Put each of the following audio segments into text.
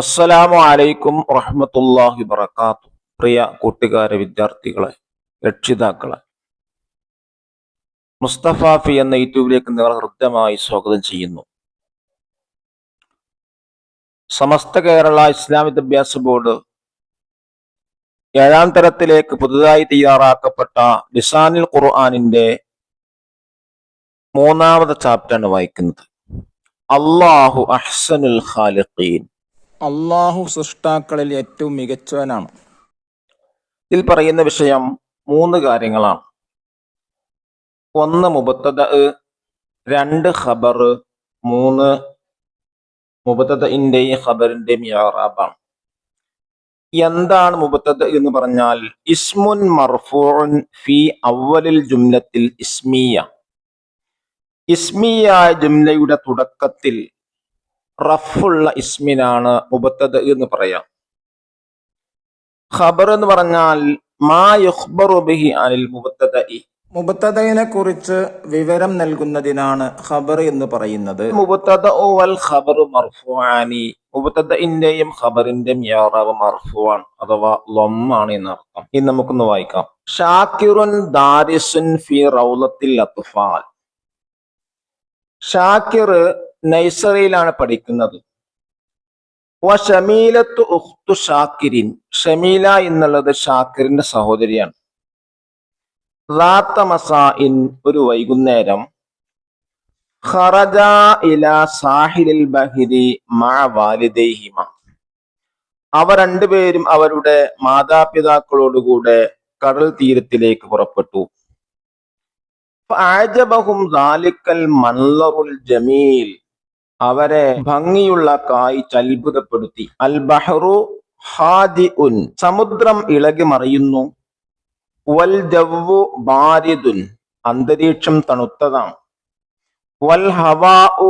അസ്സലാമു അലൈക്കും വറഹ്മത്തുള്ളാഹി വബറകാത്തു. പ്രിയ കൂട്ടുകാരെ, വിദ്യാർത്ഥികളെ, രക്ഷിതാക്കളെ, മുസ്തഫാഫി എന്ന യൂട്യൂബിലേക്ക് നിങ്ങൾ ഹൃദ്യമായി സ്വാഗതം ചെയ്യുന്നു. സമസ്ത കേരള ഇസ്ലാം വിദ്യാഭ്യാസ ബോർഡ് 7ാം തരത്തിലേക്ക് പുതുതായി തയ്യാറാക്കപ്പെട്ട ലിസാനുൽ ഖുർആനിന്റെ 3ാമത്തെ ചാപ്റ്ററാണ് വായിക്കുന്നത്. അല്ലാഹു അഹ്സനുൽ ഖാലിഖീൻ. അള്ളാഹു സൃഷ്ടാക്കളിൽ ഏറ്റവും മികച്ചവനാണ്. ഇതിൽ പറയുന്ന വിഷയം 3 കാര്യങ്ങളാണ്. 1 മുബത്തദ, 2 ഖബർ, 3 മുബത്തദഇന്റെയും ഖബറിന്റെയും ഇഅ്റാബാണ്. എന്താണ് മുബത്തദ എന്ന് പറഞ്ഞാൽ? ഇസ്മുൻ മർഫൂഉൻ ഫി അവ്വലിൽ ജുംലത്തിൽ ഇസ്മിയ. ഇസ്മിയായ ജുംലയുടെ തുടക്കത്തിൽ റഫുള്ള ഇസ്മിനാണ് മുബത്തദ എന്ന് പറയാം. ഖബർ എന്ന് പറഞ്ഞാൽ മാ യുഖ്ബറു ബിഹി അനിൽ മുബത്തദഇ. മുബത്തദയിനെ കുറിച്ച് വിവരം നൽകുന്നതിനാണ് ഖബർ എന്ന് പറയുന്നത്. മുബത്തദഉ വൽ ഖബറു മർഫൂആനി. മുബത്തദഇന്റെയും ഖബറിന്റെയും ഇഅ്റാബ് മർഫൂആൻ അഥവാ ലമ്മാണ് എന്നർത്ഥം. ഇനി നമുക്കൊന്ന് വായിക്കാം. ഷാക്കിറുൻ ദാരിസുൻ ഫി റൗളത്തിൽ അത്ഫാൽ. ഷാക്കിർ നൈസറിയിലാണ് പഠിക്കുന്നത്. വ ഷമീലത്തു ഉഖ്തു ഷാക്കിരിൻ. ഷമീല എന്നുള്ളത് ഷാക്കിറിന്റെ സഹോദരിയാണ്. റാത്ത മസാഇൻ, ഒരു വൈകുന്നേരം. ഖറജ ഇലാ സാഹിലിൽ ബഹരി മഅ വാലിദൈഹിമ. അവർ രണ്ടുപേരും അവരുടെ മാതാപിതാക്കളോടുകൂടെ കടൽ തീരത്തിലേക്ക് പുറപ്പെട്ടു. ഫഅജബഹും ദാലിക്കൽ മൻളറുൽ ജമീൽ. അവരെ ഭംഗിയുള്ള കാഴ്ച അത്ഭുതപ്പെടുത്തി. അൽ ബഹ്റു ഹാദിഉൻ. സമുദ്രം ഇളകി മറിയുന്നു. വൽ ജവ്വു ബാരിദുൻ. അന്തരീക്ഷം തണുത്തതാണ്. വൽ ഹവാഉ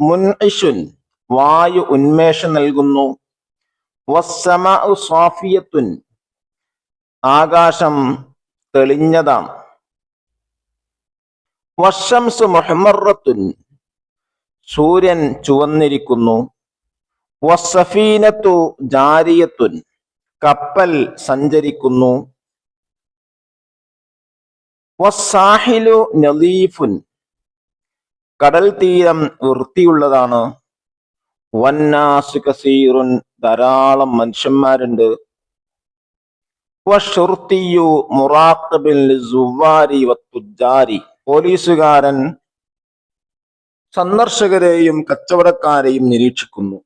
മുൻഇഷുൻ. വായു ഉന്മേഷം നൽകുന്നു. വസ്സമാഉ സാഫിയത്തുൻ. ആകാശം തെളിഞ്ഞതാണ്. വശംസു മുഹ്മറത്തുൻ. സൂര്യൻ ചുവന്നിരിക്കുന്നു. വസ്സഫീനത്തു ജാരിയത്തുൻ. കപ്പൽ സഞ്ചരിക്കുന്നു. വസ്സാഹിലു നളീഫുൻ. കടൽ തീരം വൃത്തിയുള്ളതാണ്. വന്നാസു കസീറുൻ. ധാരാളം മനുഷ്യന്മാരുണ്ട്. വശുർത്തിയു മുറാഖിബിൻ ലിസുവാരി വത്തുജാരി. പോലീസുകാരൻ സന്ദർശകരെയും കച്ചവടക്കാരെയും നിരീക്ഷിക്കുന്നു.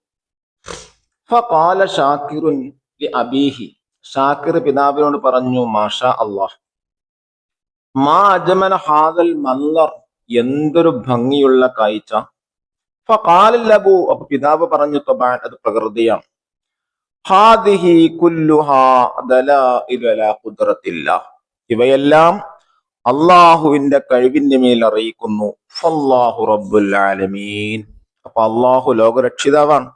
ഫഖാല ഷാക്കിറുൻ ലി അബീഹി. ഷാക്കിർ പിതാവിനോട് പറഞ്ഞു, മാഷാ അല്ലാഹ്, മാ അജ്മല ഹാദൽ മൻളർ. എന്തൊരു ഭംഗിയുള്ള കാഴ്ച. ഫഖാല ലബു. അപ്പൊ പിതാവ് പറഞ്ഞു, തബഅൻ, അത് പ്രകൃതിയാണ്. ഹാദിഹി കുല്ലുഹാ ദലാഇലു അലാ ഖുദ്റത്തില്ലാഹ്. ഇവയെല്ലാം അള്ളാഹുവിന്റെ കഴിവിന്റെ മേൽ അറിയിക്കുന്നു. ഫല്ലാഹു റബ്ബുൽ ആലമീൻ. അപ്പൊ അള്ളാഹു ലോകരക്ഷിതാവാണ്.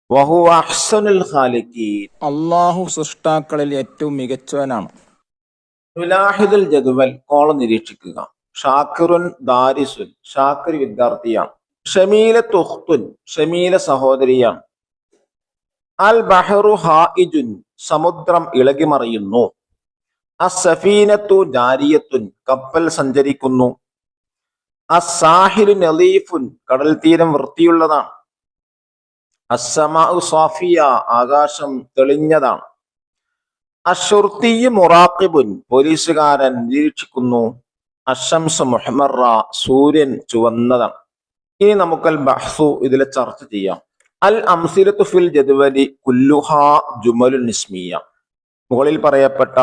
വഹുവ അഹ്സനുൽ ഖാലിഖീൻ. അള്ളാഹു സൃഷ്ടാക്കളിൽ ഏറ്റവും മികച്ചവനാണ്. തുലാഹിദുൽ ജദ്വൽ. കോളം നിരീക്ഷിക്കുക. ഷാക്കിറുൻ ദാരിസുൻ. ഷാക്കിർ വിദ്യാർത്ഥിയാണ്. ഷമീലത്തു ഉഖ്തുൻ. ഷമീല സഹോദരിയാണ്. അൽ ബഹ്റു ഹായിജുൻ. സമുദ്രം ഇളകി മറിയുന്നു. അസ്സഫീനത്തു ജാരിയത്തുൻ. കപ്പൽ സഞ്ചരിക്കുന്നു. അസ്സാഹിലു നളീഫുൻ. കടൽ തീരം വൃത്തിയുള്ളതാണ്. അസ്സമാഉ സാഫിയ. ആകാശം തെളിഞ്ഞതാണ്. അശ്ശുർത്തിയു മുറാഖിബുൻ. പോലീസുകാരൻ നിരീക്ഷിക്കുന്നു. അശംസു മുഹ്മറ. സൂര്യൻ ചുവന്നതാണ്. ഇനി നമുക്കൽ ബഹ്സു, ഇതിലെ ചർച്ച ചെയ്യാം. അൽ അംസിലത്തു ഫിൽ ജദ്വലി കുല്ലുഹാ ജുമലുൻ ഇസ്മിയ. മുകളിൽ പറയപ്പെട്ട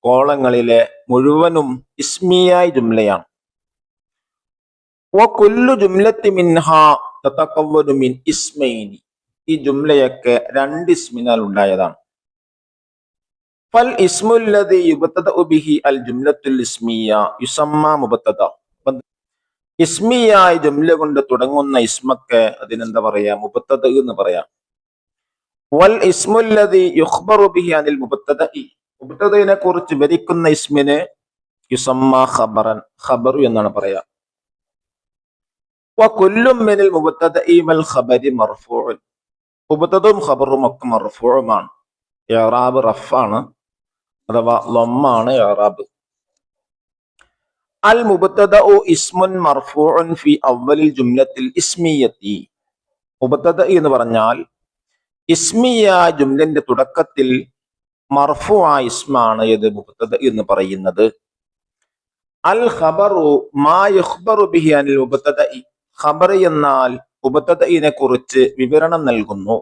കോളങ്ങളിലെ മുഴുവനും ഇസ്മിയായ ജുംലയാണ്. വകുല്ലു ജുംലത്തി മിൻഹാ തതകവ്വനു മിൻ ഇസ്മൈനി. ഈ ജുംലയൊക്കെ 2 ഇസ്മിനാൽ ഉണ്ടായതാണ്. ഫൽ ഇസ്മുൽ ലദി യുബ്തദഉ ബിഹി അൽ ജുംലത്തുൽ ഇസ്മിയ യുസമ്മ മുബത്തദ. ഇസ്മിയായ ജുംല കൊണ്ട് തുടങ്ങുന്ന ഇസ്മക്ക് അതിനെന്താ പറയാ? മുബത്തദ എന്ന് പറയാം. വൽ ഇസ്മുൽ ലദി യുഖ്ബറു ബിഹി അനിൽ മുബത്തദഇ. മുബത്തദയിനെ കുറിച്ച് വിവരിക്കുന്ന ഇസ്മിന് യുസമ്മ ഖബറൻ. ഖബറു എന്നാണ് പറയാ. വകുല്ലും മിനൽ മുബത്തദഇ വൽ ഖബരി മർഫൂഉൻ. മുബ്തദയും ഖബറും ഒക്കെ മർഫൂഉമാണ്. ഇഅ്റാബ് റഫാണ് അഥവാ ലമ്മാണ് ഇഅ്റാബ്. അൽ മുബ്തദഉ ഇസ്മുൻ മർഫൂഉൻ ഫി അവ്വലിൽ ജുംലത്തിൽ ഇസ്മിയ്യത്തി. മുബ്തദ എന്ന് പറഞ്ഞാൽ ഇസ്മിയ ജുംലന്റെ തുടക്കത്തിൽ മർഫൂആയ ഇസ്മാണ് ഏത് മുബ്തദ എന്ന് പറയുന്നത്. അൽ ഖബറു മാ യുഖ്ബറു ബിഹി അനിൽ മുബ്തദഇ. ഖബർ എന്നാൽ മുബ്തദഇനെ കുറിച്ച് വിവരണം നൽകുന്നു.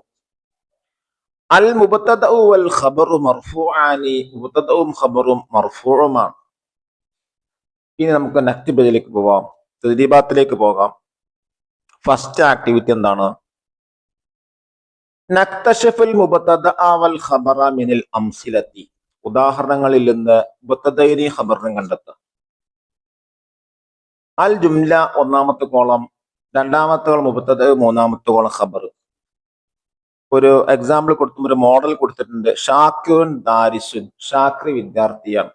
അൽ മുബ്തദഉ വൽ ഖബറു മർഫൂആനി. മുബ്തദഉം ഖബറും മർഫൂഉമാണ്. ഇനി നമുക്ക് നെക്സ്റ്റ് പേജിലേക്ക് പോവാം, തദ്രീബാത്തിലേക്ക് പോകാം. ഫസ്റ്റ് ആക്ടിവിറ്റി എന്താണ്? നക്തശിഫുൽ മുബ്തദഅ വൽ ഖബറ മിനൽ അംസിലത്തി. ഉദാഹരണങ്ങളിൽ നിന്ന് മുബ്തദഇനെയും ഖബറിനെയും കണ്ടെത്തുക. അൽ ജുംല ഒന്നാമത്തെ കോളം, രണ്ടാമത്തെ കോളം മുബ്തദ, മൂന്നാമത്തെ കോളം ഖബർ. ഒരു എക്സാമ്പിൾ കൊടുത്തും ഒരു മോഡൽ കൊടുത്തിട്ടുണ്ട്. ഷാക്കിറുൻ ദാരിസുൻ. ഷാക്കിർ വിദ്യാർത്ഥിയാണ്.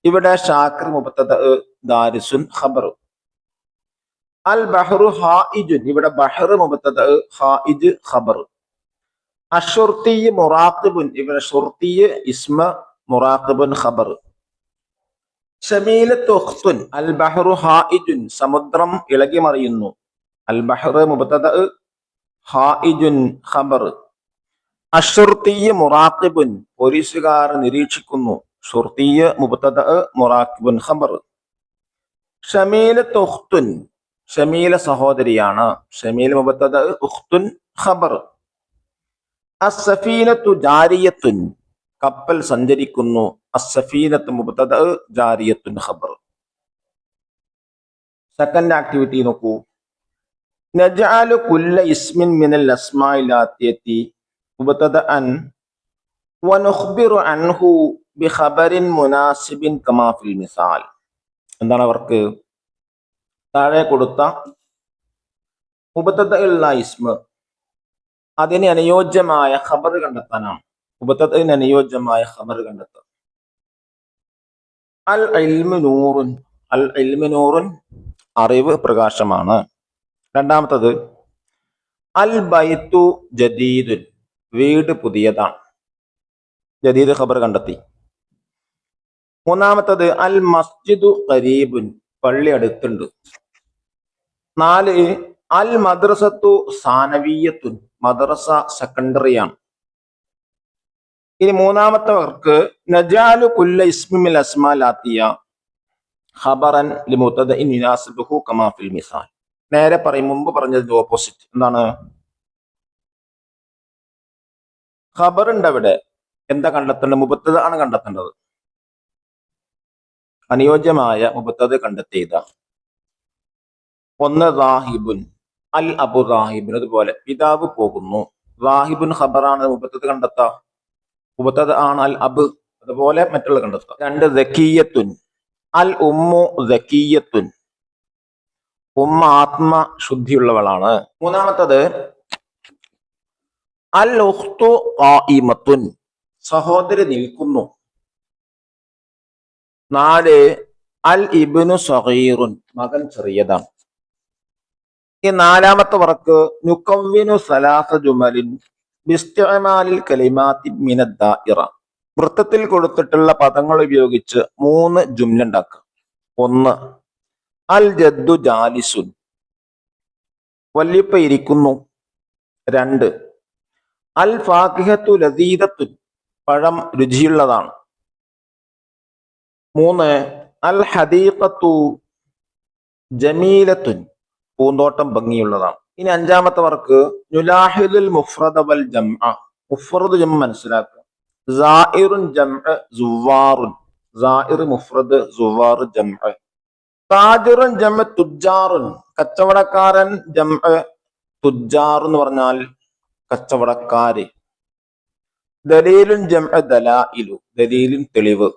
ഇവിടെ ഷാക്കിർ മുബ്തദ, ദാരിസുൻ ഖബർ. അൽ ബഹ്റു ഹായിജുൻ. ഇവിടെ ബഹ്ർ മുബ്തദ, ഹായിജ് ഖബർ. അശ്ശുർത്തി മുറാഖിബുൻ. ഇവിടെ ഷുർത്തി ഇസ്മ, മുറാഖിബുൻ ഖബർ. ശമീലത്ത് ഉഖ്തുൻ. അൽ ബഹ്റു ഹായിജുൻ. സമുദ്രം ഇളകി മറിയുന്നു. അൽ ബഹ്ർ മുബ്തദ, ഹായിജുൻ ഖബർ. അശ്ശുർത്തി മുറാഖിബുൻ. പോലീസുകാർ നിരീക്ഷിക്കുന്നു. ഷുർത്തി മുബ്തദ, മുറാഖിബുൻ ഖബർ. ഷമീലത്ത് ഉഖ്തുൻ. ഷമീല സഹോദരിയാണ്. ഷമീൽ മുബ്തദ, ഉഖ്തുൻ ഖബർ. അസ്സഫീനത്തു ജാരിയത്തുൻ. കപ്പൽ സഞ്ചരിക്കുന്നു. അസ്സഫീനത്തു മുബ്തദ, ജാരിയത്തുൻ ഖബർ. സെക്കൻഡ് ആക്ടിവിറ്റി നോക്കൂ. നജഅലു കുല്ല ഇസ്മിൻ മിനൽ അസ്മാഇൽ ആതിയത്തി മുബ്തദഅൻ വനുഖ്ബിറു അൻഹു ബിഖബറിൻ മുനാസിബിൻ കമാ ഫിൽ മിസാൽ. എന്താണ് അവർക്ക്? താഴെ കൊടുത്ത മുബ്തദഉള്ള ഇസ്മ, അതിന് അനുയോജ്യമായ ഖബർ കണ്ടെത്താനാണ്. മുബ്തദഇന് അനുയോജ്യമായ ഖബർ കണ്ടെത്തുക. അൽ ഇൽമു നൂറുൻ. അൽ ഇൽമു നൂറുൻ, അറിവ് പ്രകാശമാണ്. രണ്ടാമത്തത് അൽ ബൈത്തു ജദീദുൻ. വീട് പുതിയതാണ്. ജദീദ് ഖബർ കണ്ടെത്തി. മൂന്നാമത്തത് അൽ മസ്ജിദു ഖരീബുൻ. പള്ളി അടുത്തുണ്ട്. 4 അൽ മദ്രസത്തു സാനവിയത്തുൻ. മദ്രസ സെക്കൻഡറിയാണ്. ഇനി മൂന്നാമത്തെ വർക്ക് നജാലു കുല്ല ഇസ്മിൽ അസ്മാൽ ആതിയ ഖബറൻ ലിമുബ്തദഇൻ യുനാസിബുഹു കമാ ഫിൽ മിസാൽ. നേരെ പറയും, മുമ്പ് പറഞ്ഞതിന്റെ ഓപ്പോസിറ്റ്. എന്താണ്? ഖബർ ഉണ്ട് അവിടെ. എന്താ കണ്ടെത്തേണ്ടത്? മുബ്തദ ആണ് കണ്ടെത്തേണ്ടത്. അനുയോജ്യമായ മുബ്തദ കണ്ടെത്തിയത. 1 റാഹിബുൻ. അൽ അബു റാഹിബുൻ. അതുപോലെ പിതാവ് പോകുന്നു. റാഹിബുൻ ഖബറാണ്. മുബ്തദ കണ്ടെത്താം. മുബ്തദ ആണ് അൽ അബ്. അതുപോലെ മറ്റുള്ള കണ്ടെത്താം. 2 സക്കിയത്തുൻ. അൽ ഉമ്മു സക്കിയത്തുൻ. ഉമ്മ ആത്മ ശുദ്ധിയുള്ളവളാണ്. മൂന്നാമത്തത് അൽ ഉഖ്തു ഖായിമത്തുൻ. സഹോദരി നിൽക്കുന്നു. 4 അൽ ഇബ്നു സഗീറുൻ. മകൻ ചെറിയതാണ്. ഈ നാലാമത്തെ വർക്ക് നുകവ്വിനു സലാസ ജുമലിൻ ബിസ്തിഅമാലിൽ കലിമാത്തി മിനദ് ദാഇറ. വൃത്തത്തിൽ കൊടുത്തിട്ടുള്ള പദങ്ങൾ ഉപയോഗിച്ച് 3 ജുംല ഉണ്ടാക്കുക. 1 അൽ ജദ്ദു ജാലിസുൻ. വല്യപ്പ ഇരിക്കുന്നു. 2 അൽ ഫാക്കിഹത്തു ലസീദത്തുൻ. പഴം രുചിയുള്ളതാണ്. 3 അൽ ഹദീഖത്തു ജമീലത്തുൻ. പൂന്തോട്ടം ഭംഗിയുള്ളതാണ്. ഇനി അഞ്ചാമത്തെ വർക്ക് നുലാഹിദുൽ മുഫ്രദ വൽ ജംഅ. മുഫ്രദ് ജംഅ മനസ്സിലാക്കുക. സായിറുൻ ജംഅ സുവാറുൻ. സായിർ മുഫ്രദ്, സുവാർ ജംഅ. താജിറുൻ ജംഅ തുജാറുൻ. കച്ചവടക്കാരൻ ജംഅ. തുജാർ എന്ന് പറഞ്ഞാൽ കച്ചവടക്കാര്. ദലീലുൻ ജംഅ ദലായിലു. ദലീലുൻ തെളിവ്.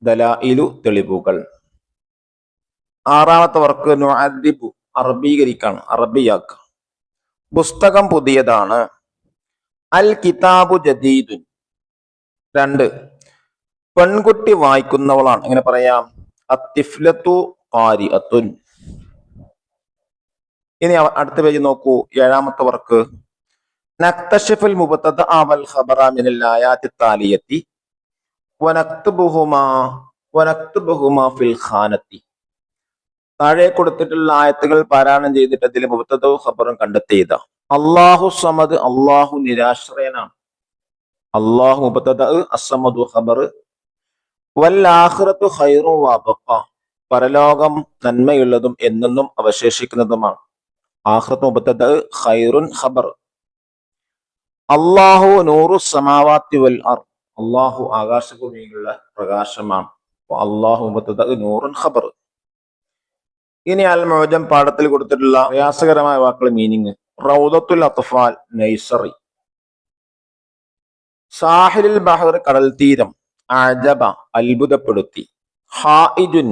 ദലായിലു തെളിവുകൾ. ആറാമത്തെ വർക്ക് നുഅദ്ദിബു. അറബീകരിക്കാണ്, അറബിയാക്കുക. പുസ്തകം പുതിയതാണ്. അൽ കിതാബു ജദീദുൻ. 2 പെൺകുട്ടി വായിക്കുന്നവളാണ്. എങ്ങനെ പറയാം? അത്തിഫ്ലത്തു ഖാരിഅത്തുൻ. ഇനി അടുത്ത പേജ് നോക്കൂ. 7ാമത്തെ വർക്ക് നക്തശിഫുൽ മുബ്തദഅ വൽ ഖബറ മിനൽ ആയാത്തി താലിയത്തി വനക്തുബുഹുമാ ഫിൽ ഖാനത്തി. താഴെ കൊടുത്തിട്ടുള്ള ആയത്തുകൾ പാരായണം ചെയ്തിട്ട് അതിൽ മുബ്തദഉം ഖബറും കണ്ടെത്തിയത. അല്ലാഹു സമദ്, അല്ലാഹു നിരാശ്രയനാണ്. അല്ലാഹു മുബ്തദഅ, അസ്സമദു ഖബർ. വൽ ആഖിറത്തു ഖൈറു വഅബ്ഖ, പരലോകം നന്മയുള്ളതും എന്നെന്നും അവശേഷിക്കുന്നതുമാണ്. ആഖിറത്ത് മുബ്തദഅ, ഖൈറുൻ ഖബർ. അല്ലാഹു നൂറു സമാവാത്തി വൽ അർദ്, അല്ലാഹു ആകാശഭൂമിയിലുള്ള പ്രകാശമാണ്. അല്ലാഹു മുബ്തദഅ നൂറുൻ ഖബർ. ഇനി അൽ മുഅ്ജം പാഠത്തിൽ കൊടുത്തിട്ടുള്ള പ്രയാസകരമായ വാക്കുകൾ മീനിങ്. റൗദത്തുൽ അത്ഫാൽ നൈസറി. സാഹിലുൽ ബഹർ, കടൽ തീരം. അജബ, അത്ഭുതപ്പെടുത്തി. ഹായിജുൻ,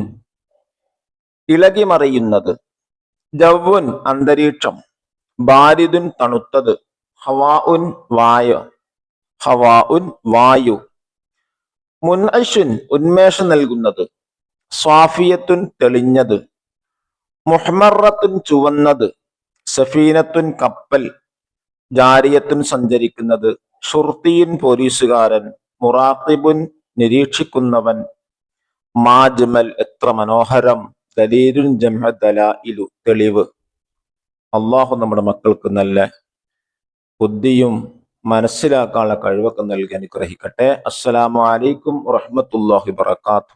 ഇളകി മറിയുന്നത്. ജവ്വുൻ, അന്തരീക്ഷം. ബാരിദുൻ, തണുത്തത്. ഹവാഉൻ, വായു. മുൻഅശുൻ, ഉന്മേഷം നൽകുന്നത്. സ്വാഫിയത്തുൻ, തെളിഞ്ഞത്. മുഹ്മറത്തുൻ, ചുവന്നത്. സഫീനത്തുൻ, കപ്പൽ. ജാരിയത്തുൻ, സഞ്ചരിക്കുന്നത്. ഷുർത്തിയുൻ, പോലീസുകാരൻ. മുറാഖിബുൻ, നിരീക്ഷിക്കുന്നവൻ. മാജ്മൽ, എത്ര മനോഹരം. ദലീലുൻ ജംഅ ദലായിലു, തെളിവ്. അള്ളാഹു നമ്മുടെ മക്കൾക്ക് നല്ല ബുദ്ധിയും മനസ്സിലാക്കാനുള്ള കഴിവൊക്കെ നൽകി അനുഗ്രഹിക്കട്ടെ. അസ്സലാമു അലൈക്കും വറഹ്മത്തുള്ളാഹി വബറകാതുഹു.